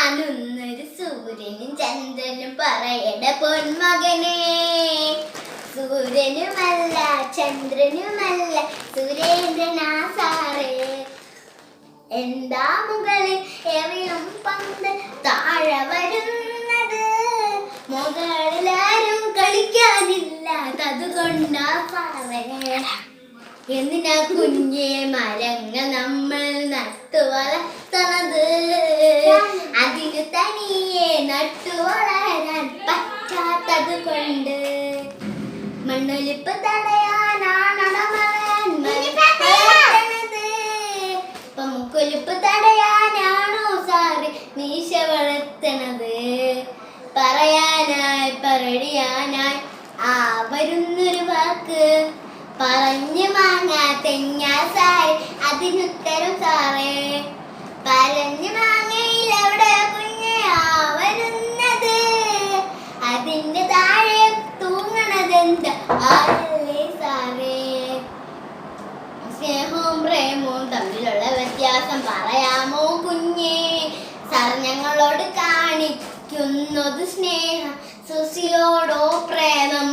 കാണുന്നൊരു സൂര്യനും ചന്ദ്രനും പറയട പൊന്മകനെ. സൂര്യനുമല്ല ചന്ദ്രനുമല്ല സുരേന്ദ്രനാ സാറേ. എന്താ മുകളിൽ എറിയും പന്ത് താഴെ വരുന്നത്, മുകളിലാരും കളിക്കാനില്ലാത്തതുകൊണ്ടാ സാറേ. എന്തിനാ കുഞ്ഞെ മരങ്ങൾ നമ്മൾ നട്ടു വളർത്തണത്, അതിന് തനിയെ നട്ടു വളരാൻ പറ്റാത്തത് കൊണ്ട്. മണ്ണൊലിപ്പ് തടയാനാണത്, മുക്കൊലിപ്പ് തടയാനാണോ സാറ് മീശ വളർത്തണത്. പറയാനായി പറടിയാനായി ആ വരുന്നൊരു വാക്ക്, പറഞ്ഞു മാങ്ങാ തെങ്ങാ സാറേ അതിനുത്തരം സാറേ. പറഞ്ഞു മാങ്ങയിൽ എവിടെ കുഞ്ഞ് ആ വരുന്നത്, അതിന്റെ താഴെ തൂങ്ങണതെന്താ ആരല്ലേ സാറേ. സ്നേഹവും പ്രേമവും തമ്മിലുള്ള വ്യത്യാസം പറയാമോ കുഞ്ഞേ. സാർ ഞങ്ങളോട് കാണിക്കുന്നത് സ്നേഹം, സുശീലോടോ പ്രേമം.